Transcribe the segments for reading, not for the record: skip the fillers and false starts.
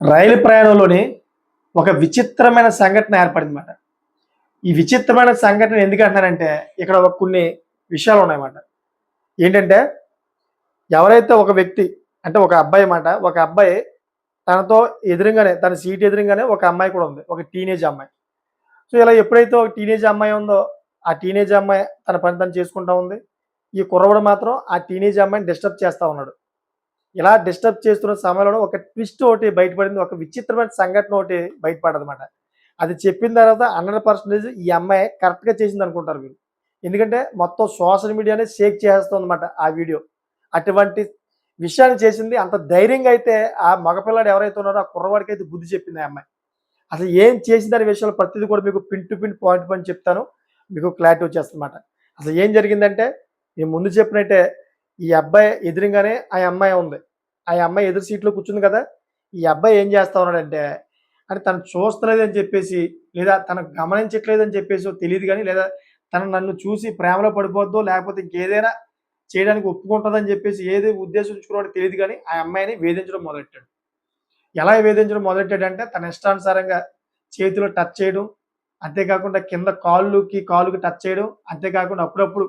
రైలు ప్రయాణంలోని ఒక విచిత్రమైన సంఘటన ఏర్పడిందన్నమాట. ఈ విచిత్రమైన సంఘటన ఎందుకంటున్నానంటే, ఇక్కడ కొన్ని విషయాలు ఉన్నాయన్నమాట. ఏంటంటే, ఎవరైతే ఒక వ్యక్తి అంటే ఒక అబ్బాయి మాట, ఒక అబ్బాయి తనతో ఎదురుంగానే తన సీట్ ఎదురుంగానే ఒక అమ్మాయి కూడా ఉంది. ఒక టీనేజ్ అమ్మాయి. సో, ఇలా ఎప్పుడైతే ఒక టీనేజ్ అమ్మాయి ఉందో, ఆ టీనేజ్ అమ్మాయి తన పని తను చేసుకుంటా ఉంది. ఈ కుర్రవాడు మాత్రం ఆ టీనేజ్ అమ్మాయిని డిస్టర్బ్ చేస్తా ఉన్నాడు. ఇలా డిస్టర్బ్ చేస్తున్న సమయంలో ఒక ట్విస్ట్ ఒకటి బయటపడింది. ఒక విచిత్రమైన సంఘటన ఒకటి బయటపడ్డదన్నమాట. అది చెప్పిన తర్వాత 100% ఈ అమ్మాయి కరెక్ట్‌గా చేసిందనుకుంటారు మీరు. ఎందుకంటే మొత్తం సోషల్ మీడియానే షేక్ చేసేస్తుందన్నమాట ఆ వీడియో. అటువంటి విషయాన్ని చేసింది. అంత ధైర్యంగా అయితే ఆ మగపిల్లాడు ఎవరైతే ఉన్నారో ఆ కుర్రవాడికైతే బుద్ధి చెప్పింది ఆ అమ్మాయి. అసలు ఏం చేసిందనే విషయంలో ప్రతిది కూడా మీకు pin to pin, point to point చెప్తాను. మీకు క్లారిటీ వచ్చేస్తదన్నమాట. అసలు ఏం జరిగిందంటే, నేను ముందు చెప్పినట్టే ఈ అబ్బాయి ఎదురుంగానే ఆ అమ్మాయి ఉంది. ఆ అమ్మాయి ఎదురు సీట్‌లో కూర్చుంది కదా! ఈ అబ్బాయి ఏం చేస్తా ఉన్నాడంటే, అంటే తను చూస్తలేదని చెప్పేసి, లేదా తను గమనించట్లేదని చెప్పేసో తెలీదు గానీ, లేదా తను నన్ను చూసి ప్రేమలో పడిపోద్దో, లేకపోతే ఇంకేదైనా చేయడానికి ఒప్పుకుంటదని చెప్పేసి ఏది ఉద్దేశించుకున్నాడో తెలీదు గానీ, ఆ అమ్మాయిని వేధించడం మొదలెట్టాడు. ఎలా వేధించడం మొదలెట్టాడంటే, తన ఇష్టానుసారంగా చేతిలో టచ్ చేయడం, అంతేకాకుండా కింద కాలుకి టచ్ చేయడం, అంతేకాకుండా అప్పుడప్పుడు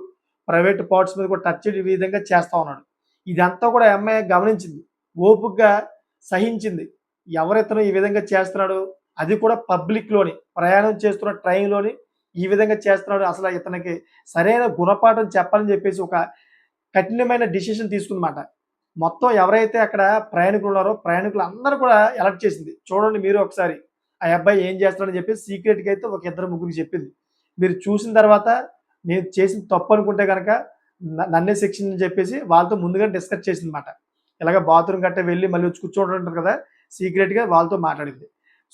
ప్రైవేట్ పార్ట్స్ మీద కూడా టచ్ చేయడం ఈ విధంగా చేస్తా ఉన్నాడు. ఇదంతా కూడా ఆ అమ్మాయి గమనించింది. ఓపికగా సహించింది. ఎవరితను ఈ విధంగా చేస్తున్నాడు, అది కూడా పబ్లిక్‌లోని, ప్రయాణం చేస్తున్న ట్రైన్‌లోని ఈ విధంగా చేస్తున్నాడు. అసలు ఇతనికి సరైన గుణపాఠం చెప్పాలని చెప్పేసి ఒక కఠినమైన డిసిషన్ తీసుకుందన్నమాట. మొత్తం ఎవరైతే అక్కడ ప్రయాణికులున్నారో, ప్రయాణికులందరూ కూడా అలర్ట్ చేసింది. చూడండి మీరు ఒకసారి. ఆ అబ్బాయి ఏం చేస్తున్నాడని చెప్పేసి సీక్రెట్‌గా అయితే ఒక ఇద్దరు ముగ్గురికి చెప్పింది. మీరు చూసిన తర్వాత నేను చేసింది తప్పనుకుంటే గనక నన్నే శిక్షించని చెప్పేసి వాళ్ళతో ముందుగానే డిస్కస్ చేసిందన్నమాట. ఇలాగ బాత్రూమ్ గట్టా వెళ్లి మళ్ళీ వచ్చి కూర్చోవడం ఉంటది కదా! సీక్రెట్‌గా వాళ్ళతో మాట్లాడింది.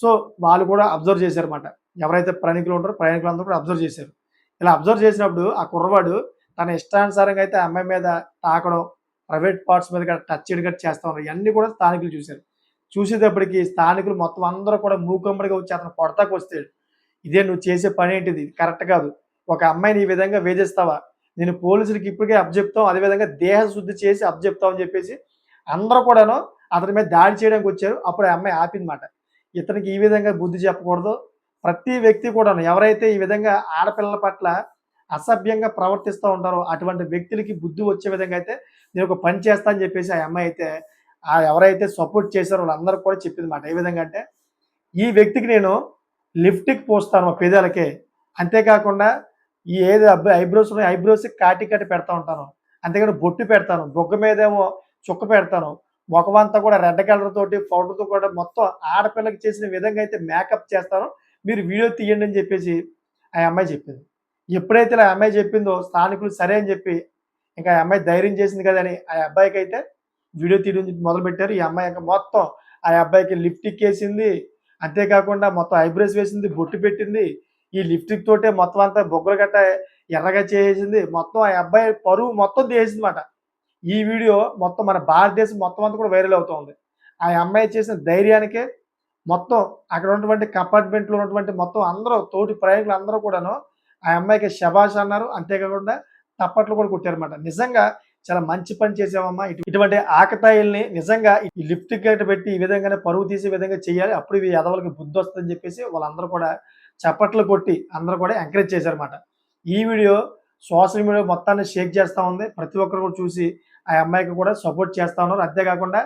సో, వాళ్ళు కూడా అబ్జర్వ్ చేశారన్నమాట. ఎవరైతే ప్రయాణికులు ఉంటారో ప్రయాణికులందరూ కూడా అబ్జర్వ్ చేశారు. ఇలా అబ్జర్వ్ చేసినప్పుడు ఆ కుర్రవాడు తన ఇష్టానుసారంగా అయితే ఆ అమ్మాయి మీద తాకడం, ప్రైవేట్ పార్ట్స్ మీద గట్టా టచ్ చేయడం గట్టా చేస్తా ఉన్నారు. ఇయన్నీ కూడా స్థానికులు చూసారు. చూసేటప్పటికి స్థానికులు మొత్తం అందరూ కూడా మూకుమ్మడిగా వచ్చి అతన్ని కొడతాకొస్తే, "ఇదే నువ్వు చేసే పనేంటిది? ఇది కరెక్ట్ కాదు. ఒక అమ్మాయిని ఈ విధంగా వేధిస్తావా? నేను పోలీసులకి ఇప్పటికే అప్పజెప్తాం. అదేవిధంగా దేహ శుద్ధి చేసి అప్పజెప్తాం" అని చెప్పేసి అందరూ కూడాను అతని మీద దాడి చేయడానికొచ్చారు. అప్పుడు ఆ అమ్మాయి ఆపిందన్నమాట. ఇతనికి ఈ విధంగా బుద్ధి చెప్పకూడదు. ప్రతి వ్యక్తి కూడాను ఎవరైతే ఈ విధంగా ఆడపిల్లల పట్ల అసభ్యంగా ప్రవర్తిస్తా ఉంటారో, అటువంటి వ్యక్తులకి బుద్ధి వచ్చే విధంగా అయితే నేను ఒక పని చేస్తా అని చెప్పేసి ఆ అమ్మాయి అయితే ఎవరైతే సపోర్ట్ చేశారో వాళ్ళందరికి కూడా చెప్పిందన్నమాట. ఏ విధంగా అంటే, "ఈ వ్యక్తికి నేను లిప్‌స్టిక్ పూస్తాను పెదాలకి. అంతేకాకుండా ఈ ఏది ఐబ్రోస్ ఉన్నాయో ఐబ్రోస్‌కి కాటి పెడతా ఉంటాను. అంతేగాని బొట్టు పెడతాను. బుగ్గ మీదేమో చుక్క పెడతాను. మొఖమంతా కూడా రెడ్ కలర్ తోటి పౌడర్‌తో కూడా మొత్తం ఆడపిల్లకి చేసిన విధంగా అయితే మేకప్ చేస్తాను. మీరు వీడియో తీయండి" అని చెప్పేసి ఆ అమ్మాయి చెప్పింది. ఎప్పుడైతే ఇలా ఆ అమ్మాయి చెప్పిందో స్థానికులు సరే అని చెప్పి, ఇంకా ఆ అమ్మాయి ధైర్యం చేసింది కదా అని ఆ అబ్బాయికైతే వీడియో తీయడం మొదలుపెట్టారు. ఈ అమ్మాయి ఇంక మొత్తం ఆ అబ్బాయికి లిప్‌స్టిక్ ఏసింది. అంతేకాకుండా మొత్తం ఐబ్రోస్ వేసింది, బొట్టు పెట్టింది. ఈ లిప్‌స్టిక్ తోటే మొత్తం అంతా బుగ్గలు గట్టా ఎర్రగా చేసేసింది. మొత్తం ఆ అబ్బాయి పరువు మొత్తం తీసేసిందన్నమాట. ఈ వీడియో మొత్తం మన భారతదేశం మొత్తం అంతా కూడా వైరల్ అవుతా ఉంది. ఆ అమ్మాయి చేసిన ధైర్యానికే మొత్తం అక్కడ ఉన్నటువంటి కంపార్ట్మెంట్‌లో ఉన్నటువంటి మొత్తం అందరూ తోటి ప్రయాణికులందరూ కూడాను ఆ అమ్మాయికి శభాష్ అన్నారు. అంతేకాకుండా చప్పట్లు కూడా కొట్టారన్నమాట. నిజంగా చాలా మంచి పని చేసావమ్మా. ఇటువంటి ఆకతాయిల్ని నిజంగా ఈ లిప్‌స్టిక్ గట్ట పెట్టి ఈ విధంగానే పరువు తీసే విధంగా చేయాలి. అప్పుడు ఈ ఎదవలకి బుద్ధొస్తదని చెప్పేసి వాళ్ళందరూ కూడా చప్పట్లు కొట్టి అందరూ కూడా ఎంకరేజ్ చేశారన్నమాట. ఈ వీడియో సోషల్ మీడియా మొత్తాన్ని షేక్ చేస్తా ఉంది. ప్రతి ఒక్కరు కూడా చూసి ఆ అమ్మాయికి కూడా సపోర్ట్ చేస్తా ఉన్నారు. అంతేకాకుండా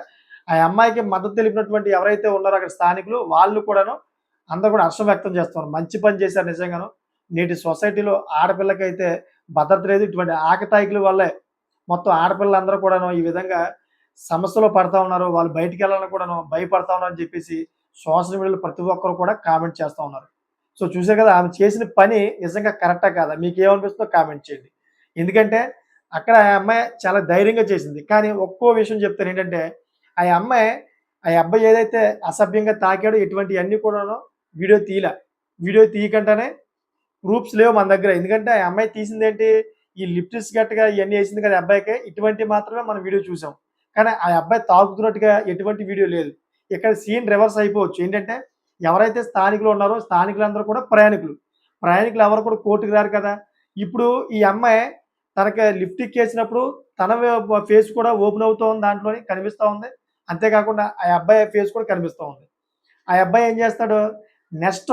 ఆ అమ్మాయికి మద్దతు తెలిపినటువంటి ఎవరైతే ఉన్నారో అక్కడ స్థానికులు వాళ్ళు కూడాను అందరూ కూడా హర్షం వ్యక్తం చేస్తున్నారు. మంచి పని చేశారు నిజంగాను. నేటి సొసైటీలో ఆడపిల్లకైతే భద్రత లేదు. ఇటువంటి ఆకతాయికుల వల్లే మొత్తం ఆడపిల్లలందరూ కూడాను ఈ విధంగా సమస్యలో పడతా ఉన్నారు. వాళ్ళు బయటికెళ్ళాలని కూడాను భయపడతా ఉన్నారని చెప్పేసి సోషల్ మీడియాలో ప్రతి ఒక్కరు కూడా కామెంట్ చేస్తా ఉన్నారు. సో, చూసారు కదా! ఆమె చేసిన పని నిజంగా కరెక్టా కాదా? మీకేమనిపిస్తుందో కామెంట్ చేయండి. ఎందుకంటే అక్కడ ఆ అమ్మాయి చాలా ధైర్యంగా చేసింది. కానీ ఒక్కో విషయం చెప్తాను ఏంటంటే, ఆ అమ్మాయి ఆ అబ్బాయి ఏదైతే అసభ్యంగా తాకాడో ఇటువంటియన్నీ కూడాను వీడియో తీయలా. వీడియో తీయకుండానే ప్రూఫ్స్ లేవు మన దగ్గర. ఎందుకంటే ఆ అమ్మాయి తీసిందేంటి? ఈ లిప్‌స్టిక్స్ గట్టగా ఇయన్నీ ఏసింది కదా అబ్బాయికి. ఇటువంటివి మాత్రమే మనం వీడియో చూసాం. కానీ ఆ అబ్బాయి తాకుతున్నట్టుగా ఎటువంటి వీడియో లేదు. ఇక్కడ సీన్ రివర్స్ అయిపోవచ్చు. ఏంటంటే ఎవరైతే స్థానికులు ఉన్నారో స్థానికులందరూ కూడా ప్రయాణికులు. ప్రయాణికులు ఎవరు కూడా కోర్ట్‌కి రారు కదా! ఇప్పుడు ఈ అమ్మాయి తనకి లిప్‌స్టిక్ ఏసినప్పుడు తన ఫేస్ కూడా ఓపెన్ అవుతూ ఉంది దాంట్లోని కనిపిస్తా ఉంది. అంతేకాకుండా ఆ అబ్బాయి ఫేస్ కూడా కనిపిస్తా ఉంది. ఆ అబ్బాయి ఏం చేస్తాడు, నెక్స్ట్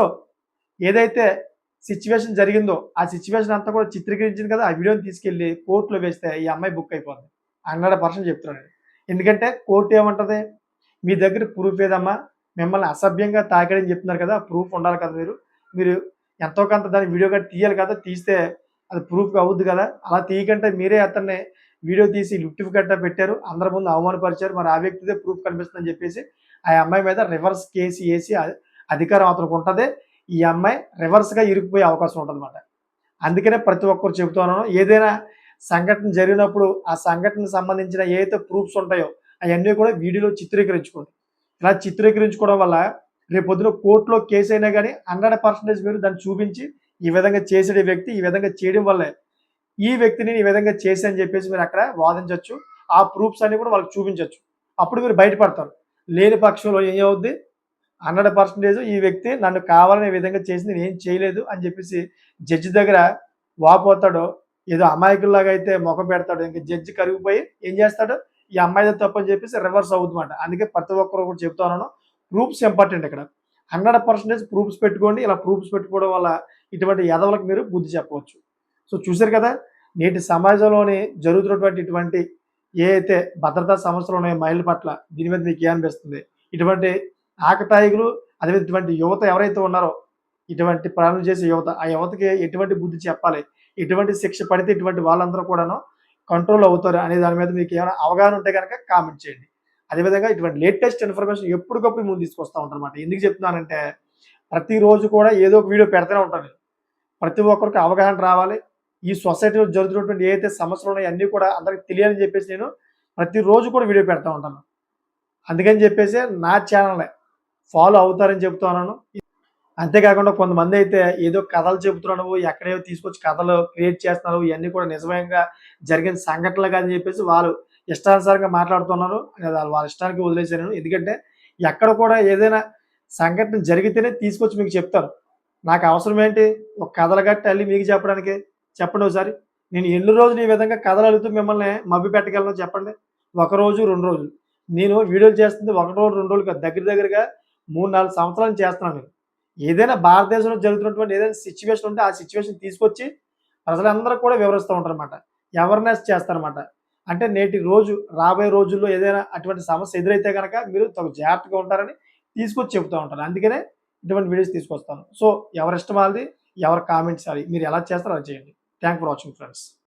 ఏదైతే సిచ్యువేషన్ జరిగిందో ఆ సిచ్యువేషన్ అంతా కూడా చిత్రీకరించింది కదా, ఆ వీడియోని తీసుకెళ్ళి కోర్టులో వేస్తే ఈ అమ్మాయి బుక్ అయిపోద్ది. 100% చెప్తున్నాను. ఎందుకంటే కోర్టు ఏమంటది, మీ దగ్గర ప్రూఫ్ ఏదమ్మా, మిమ్మల్ని అసభ్యంగా తాకాడని చెప్తున్నారు కదా, ప్రూఫ్ ఉండాలి కదా, మీరు ఎంతో కొంత దాన్ని వీడియో గట్రా తీయాలి కదా, తీస్తే అది ప్రూఫ్ అవుద్ది కదా, అలా తీయకంటే మీరే అతన్ని వీడియో తీసి లిఫ్ట్ గట్రా పెట్టారు, అందరి ముందు అవమానపరిచారు, మరి ఆ వ్యక్తిదే ప్రూఫ్ కనిపిస్తుందని చెప్పేసి ఆ అమ్మాయి మీద రివర్స్ కేసు వేసి అధికారం అతనికి ఉంటుంది. ఈ అమ్మాయి రివర్స్గా ఇరుక్కుపోయే అవకాశం ఉంటుందన్నమాట. అందుకనే ప్రతి ఒక్కరు చెబుతున్నాను, ఏదైనా సంఘటన జరిగినప్పుడు ఆ సంఘటనకు సంబంధించిన ఏదైతే ప్రూఫ్స్ ఉంటాయో అవన్నీ కూడా వీడియోలో చిత్రీకరించుకోండి. ఇలా చిత్రీకరించుకోవడం వల్ల రేపొద్దున కోర్టులో కేసు అయినా కానీ 100% మీరు దాన్ని చూపించి ఈ విధంగా చేసే వ్యక్తి ఈ విధంగా చేయడం వల్లే ఈ వ్యక్తిని ఈ విధంగా చేసి అని చెప్పేసి మీరు అక్కడ వాదించవచ్చు. ఆ ప్రూఫ్స్ అన్ని కూడా వాళ్ళకి చూపించవచ్చు. అప్పుడు మీరు బయటపడతారు. లేని పక్షంలో ఏమవుద్ది, 100% ఈ వ్యక్తి నన్ను కావాలని ఈ విధంగా చేసింది, నేను ఏం చేయలేదు అని చెప్పేసి జడ్జి దగ్గర వాపోతాడు. ఏదో అమాయకుల్లాగా అయితే ముఖం పెడతాడు. ఇంక జడ్జి కరిగిపోయి ఏం చేస్తాడు, ఈ అమ్మాయిదే తప్పు అని చెప్పేసి రివర్స్ అవుతుందన్నమాట. అందుకే ప్రతి ఒక్కరు కూడా చెప్తున్నాను, ప్రూఫ్స్ ఇంపార్టెంట్ ఇక్కడ. 100% ప్రూఫ్స్ పెట్టుకోండి. ఇలా ప్రూఫ్స్ పెట్టుకోవడం వల్ల ఇటువంటి ఎదవలకు మీరు బుద్ధి చెప్పవచ్చు. సో చూశారు కదా, నేటి సమాజంలోని జరుగుతున్నటువంటి ఇటువంటి ఏ అయితే భద్రతా సమస్యలు ఉన్నాయో మహిళల పట్ల, దీని మీద మీకు ఏమనిపిస్తుంది? ఇటువంటి ఆకతాయికులు, అదేవిధంగా ఇటువంటి యువత ఎవరైతే ఉన్నారో, ఇటువంటి పనులు చేసే యువత, ఆ యువతకి ఎటువంటి బుద్ధి చెప్పాలి, ఎటువంటి శిక్ష పడితే ఇటువంటి వాళ్ళందరూ కూడాను కంట్రోల్ అవుతారు అనే దాని మీద మీకు ఏమైనా అవగాహన ఉంటే కనుక కామెంట్ చేయండి. అదేవిధంగా ఇటువంటి లేటెస్ట్ ఇన్ఫర్మేషన్ ఎప్పటికప్పుడు ముందు తీసుకొస్తూ ఉంటాను అనమాట. ఎందుకు చెప్తున్నానంటే, ప్రతిరోజు కూడా ఏదో ఒక వీడియో పెడుతూనే ఉంటాను. ప్రతి ఒక్కరికి అవగాహన రావాలి. ఈ సొసైటీలో జరుగుతున్నటువంటి ఏదైతే సమస్యలు ఉన్నాయో అన్నీ కూడా అందరికి తెలియాలని చెప్పేసి నేను ప్రతిరోజు కూడా వీడియో పెడతా ఉంటాను. అందుకని చెప్పేసి నా ఛానల్ని ఫాలో అవుతారని చెప్తున్నాను. అంతేకాకుండా కొంతమంది అయితే ఏదో కథలు చెబుతున్నావు, ఎక్కడేవో తీసుకొచ్చి కథలు క్రియేట్ చేస్తున్నారు, ఇవన్నీ కూడా నిజంగా జరిగిన సంఘటనలు కాదని చెప్పేసి వాళ్ళు ఇష్టానుసారంగా మాట్లాడుతున్నారు. వాళ్ళ ఇష్టానికి వదిలేశాను. ఎందుకంటే ఎక్కడ కూడా ఏదైనా సంఘటన జరిగితేనే తీసుకొచ్చి మీకు చెప్తాను. నాకు అవసరం ఏంటి, ఒక కథలు గట్టి అల్లి మీకు చెప్పడానికి? చెప్పండి ఒకసారి. నేను ఎన్ని రోజులు ఈ విధంగా కథలు అల్లుతూ మిమ్మల్ని మభ్య పెట్టగలను చెప్పండి? ఒక రోజు 2 రోజులు. నేను వీడియోలు చేస్తుంది 1 రోజు 2 రోజులు కాదు, దగ్గరగా 3, 4 సంవత్సరాల నుంచి చేస్తున్నాను నేను. ఏదైనా భారతదేశంలో జరుగుతున్నటువంటి ఏదైనా సిచ్యువేషన్ ఉంటే ఆ సిచ్యువేషన్ తీసుకొచ్చి ప్రజలందరూ కూడా వివరిస్తూ ఉంటారన్నమాట. అవేర్‌నెస్ చేస్తారన్నమాట. అంటే నేటి రోజు రాబోయే రోజుల్లో ఏదైనా అటువంటి సమస్య ఎదురైతే గనక మీరు తగు జాగ్రత్తగా ఉంటారని తీసుకొచ్చి చెప్తూ ఉంటాను. అందుకనే ఇటువంటి వీడియోస్ తీసుకొస్తాను. సో ఎవరిష్టం వాళ్ళది, ఎవరి కామెంట్స్ అది. మీరు ఎలా చేస్తారో అలా చేయండి. Thank for watching friends.